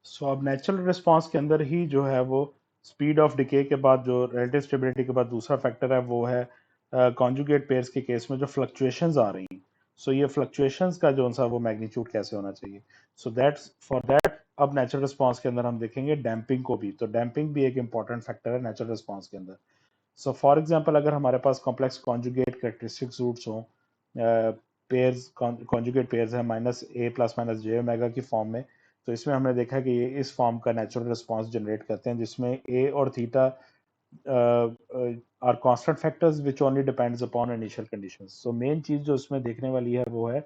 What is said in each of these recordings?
सो अब natural response के अंदर ही जो है वो स्पीड ऑफ डिके के बाद जो रिलेटिव स्टेबिलिटी के बाद दूसरा फैक्टर है वो है कॉन्जुगेट पेयर्स के केस में जो फ्लक्चुएशंस आ रही हैं। सो ये फ्लक्चुएशंस का जो सा वो मैग्नीट्यूड कैसे होना चाहिए। सो दैट्स फॉर दैट अब नेचुरल रिस्पांस के अंदर हम देखेंगे डैम्पिंग को भी। तो डैम्पिंग भी एक इंपॉर्टेंट फैक्टर है नेचुरल रिस्पांस के अंदर। सो फॉर एग्जांपल अगर हमारे पास कॉम्प्लेक्स कॉन्जुगेट कैरेक्टरिस्टिक्स रूट्स हों, पेयर्स कॉन्जुगेट पेयर्स है माइनस ए प्लस माइनस जे ओमेगा की फॉर्म में, तो इसमें हमने देखा कि ये इस फॉर्म का नेचुरल रिस्पांस जनरेट करते हैं जिसमें ए और theta are constant factors which only depends upon initial conditions. So main चीज जो इसमें देखने वाली है वो है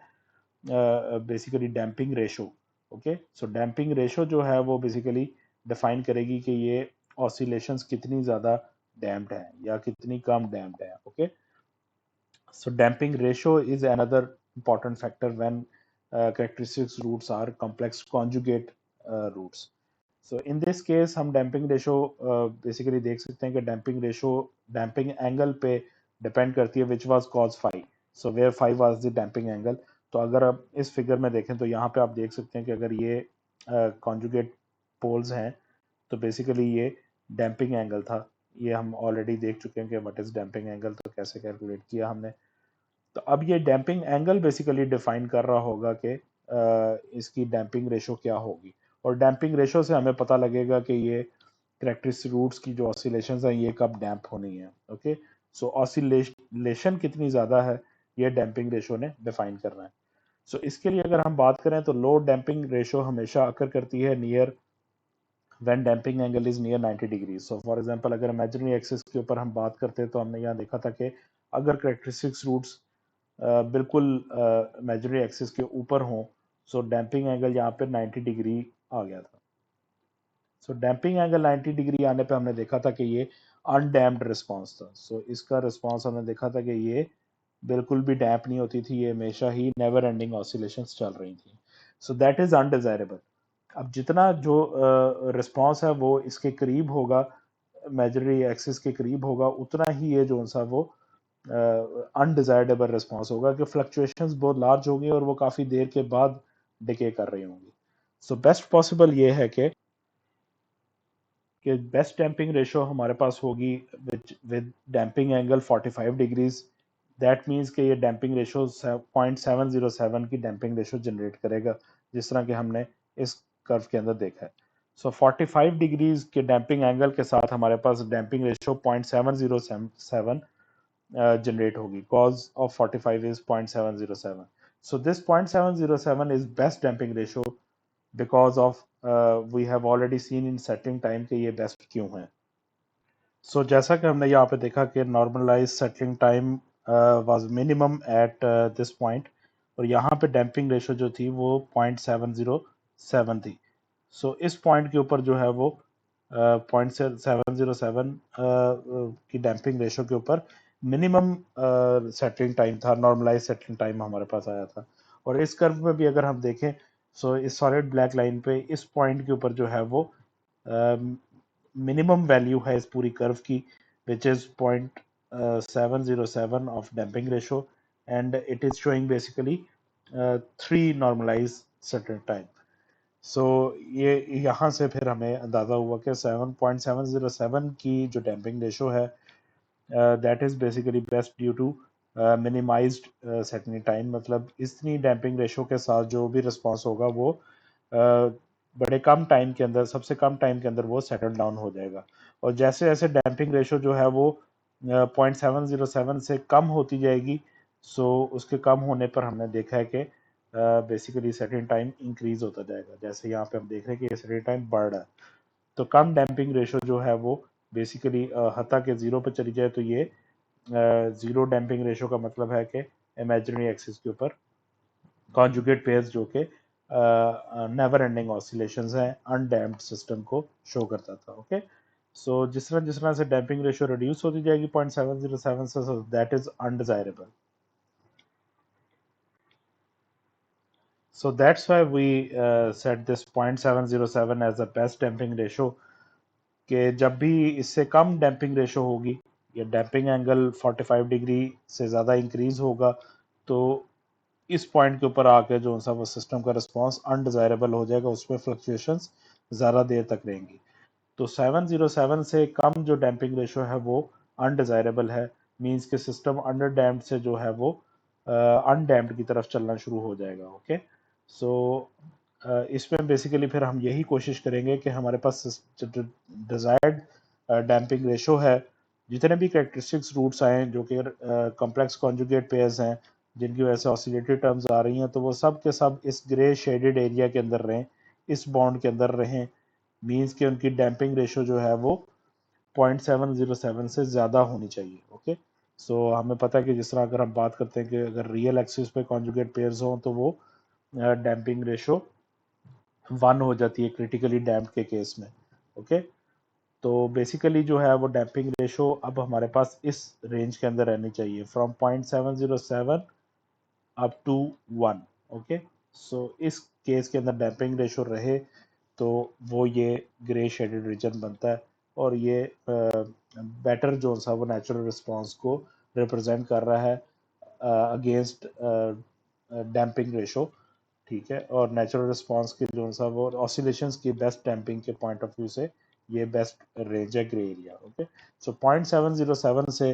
basically damping ratio. Okay, so damping ratio जो है वो बेसिकली डिफाइन करेगी कि ये ऑसिलेशंस कितनी ज्यादा डैम्प्ड है या कितनी कम डैम्प्ड है। Okay, so damping ratio is another important factor when characteristics roots are complex conjugate roots. So in this case हम damping ratio basically देख सकते हैं कि damping ratio damping angle पे depend करती है which was cos phi. So where phi was the damping angle. तो अगर आप इस फिगर में देखें तो यहाँ पे आप देख सकते हैं कि अगर ये conjugate poles हैं तो बेसिकली ये डैम्पिंग एंगल था। ये हम ऑलरेडी देख चुके हैं कि व्हाट इज डैम्पिंग एंगल, तो कैसे कैलकुलेट किया हमने। तो अब ये डैम्पिंग एंगल बेसिकली डिफाइन कर रहा होगा कि इसकी डैम्पिंग रेशो क्या होगी, और डैम्पिंग रेशो से हमें पता लगेगा कि ये कैरेक्टरिस्टिक रूट्स की जो ऑसिलेशंस हैं ये कब डैम्प होनी है। ओके, सो ऑसिलेशन कितनी ज्यादा है ये डैम्पिंग रेशो ने डिफाइन करना है। सो इसके लिए अगर हम बात करें तो लो डैम्पिंग रेशो हमेशा अकर करती है near when damping angle is near 90 degree. So for example अगर इमेजिनरी एक्सिस के ऊपर हम बात करते हैं तो हमने यहाँ देखा था कि अगर कैरेक्टरिस्टिक्स रूट्स बिल्कुल इमेजिनरी एक्सिस के ऊपर हों, सो डैम्पिंग एंगल यहाँ पे 90 डिग्री आ गया था। सो डैम्पिंग एंगल 90 डिग्री आने पे हमने देखा था कि ये अनडैम्प्ड रिस्पांस था। सो इसका रिस्पांस हमने देखा था कि ये बिल्कुल भी डैम्प नहीं होती थी, ये हमेशा ही नेवर एंडिंग ऑसिलेशंस चल रही थी। So that is undesirable. अब जितना जो रिस्पांस है वो इसके करीब होगा, इमेजिनरी एक्सिस के करीब होगा, उतना ही ये जो सा वो अनडिजायरेबल रिस्पांस होगा कि फ्लक्चुएशंस बहुत लार्ज होगी और वो काफी देर के बाद डिके कर रही होंगी। सो बेस्ट पॉसिबल ये है कि बेस्ट डैम्पिंग रेशो हमारे पास होगी with damping angle 45 degrees. That means कि ये डैम्पिंग रेशो 0.707 की डैम्पिंग रेशो जनरेट करेगा, जिस तरह कि हमने इस कर्व के अंदर देखा है। सो 45 डिग्रीज के डैम्पिंग एंगल के साथ हमारे पास डैम्पिंग रेशो 0.707 generate होगी। cos of 45 is 0.707. So this 0.707 is best damping ratio because of we have already seen in settling time कि ये best क्यों है। So जैसा कि हमने यहाँ पे देखा कि normalized settling time was minimum at this point, और यहाँ पे damping ratio जो थी वो 0.707 थी। So इस पॉइंट के ऊपर जो है वो 0.707 की डैम्पिंग रेशो के ऊपर मिनिमम सेटलिंग टाइम था, नॉर्मलाइज सेटलिंग टाइम हमारे पास आया था। और इस कर्व में भी अगर हम देखें, सो इस सॉलिड ब्लैक लाइन पे इस पॉइंट के ऊपर जो है वो मिनिमम वैल्यू है इस पूरी कर्व की, which is 0.707 of damping ratio, and it is showing basically 3 normalize settling time. So ये यहाँ से फिर हमें अंदाज़ा हुआ कि 7.707 की जो डैम्पिंग रेशो है that is basically best due to minimized settling time. मतलब इतनी डैम्पिंग रेशो के साथ जो भी रिस्पांस होगा वो बड़े कम टाइम के अंदर, सबसे कम टाइम के अंदर वो सेटल डाउन हो जाएगा। और जैसे जैसे डैम्पिंग रेशो जो है वो 0.707 से कम होती जाएगी, सो उसके कम होने पर हमने देखा है कि बेसिकली सेटलिंग टाइम इंक्रीज होता जाएगा। जैसे यहाँ पे हम देख रहे हैं कि सेटलिंग टाइम बढ़ रहा है, तो कम डैम्पिंग रेशो जो है वो बेसिकली हता के जीरो पे चली जाए तो ये जीरो डैम्पिंग रेशो का मतलब है कि इमेजिनरी एक्सिस के ऊपर कॉन्जुगेट पेयर्स जो कि नेवर एंडिंग ऑसिलेशंस हैं, अनडैम्प्ड सिस्टम को शो करता था। ओके, सो जिस तरह से डैम्पिंग रेशो रिड्यूस होती जाएगी 0.707 से, that is undesirable. So that's why we set this 0.707 as the best damping ratio, कि जब भी इससे कम डैम्पिंग रेशो होगी या डैम्पिंग एंगल 45 डिग्री से ज़्यादा इंक्रीज होगा, तो इस पॉइंट के ऊपर आके जो सा वो सिस्टम का रिस्पांस अनडिजायरेबल हो जाएगा, उसमें फ्लक्चुएशंस ज़्यादा देर तक रहेंगी। तो 707 से कम जो डैम्पिंग रेशो है वो अनडिजायरेबल है, मींस के सिस्टम अंडर डैम्प्ड से जो है वो अनडैम्प्ड की तरफ चलना शुरू हो जाएगा। ओके, सो इसमें बेसिकली फिर हम यही कोशिश करेंगे कि हमारे पास डिजायर्ड डैम्पिंग रेशो है, जितने भी कैरेक्टरिस्टिक्स रूट्स आए जो कि कॉम्प्लेक्स कॉन्जुगेट पेयर्स हैं जिनकी वजह से ऑसिलेटरी टर्म्स आ रही हैं, तो वो सब के सब इस ग्रे शेडेड एरिया के अंदर रहें, इस बॉन्ड के अंदर रहें, मींस कि उनकी डैम्पिंग रेशो जो है वो 0.707 से ज़्यादा होनी चाहिए। ओके, सो हमें पता है कि जिस तरह अगर हम बात करते हैं कि अगर रियल एक्सिस पे कॉन्जुगेट पेयर्स हों तो वो डैम्पिंग रेशो 1 हो जाती है क्रिटिकली डैम्प्ड के केस में। ओके, तो बेसिकली जो है वो डैम्पिंग रेशो अब हमारे पास इस रेंज के अंदर रहनी चाहिए, फ्रॉम 0.707 अप टू 1। ओके, सो इस केस के अंदर डैम्पिंग रेशो रहे तो वो ये ग्रे शेडेड रीजन बनता है, और ये बेटर जो सा वो नेचुरल रिस्पांस को रिप्रेजेंट कर रहा है अगेंस्ट डैम्पिंग रेशो। ठीक है, और नेचुरल रिस्पांस की जो सा वो ऑसिलेशंस की बेस्ट डैम्पिंग के पॉइंट ऑफ व्यू से ये बेस्ट रेंज है ग्रे एरिया। ओके, सो 0.707 से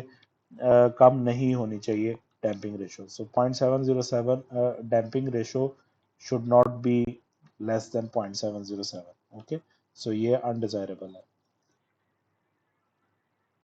कम नहीं होनी चाहिए damping ratio. So 0.707 damping ratio should not be less than 0.707। Okay, so ये अनडिजायरेबल है।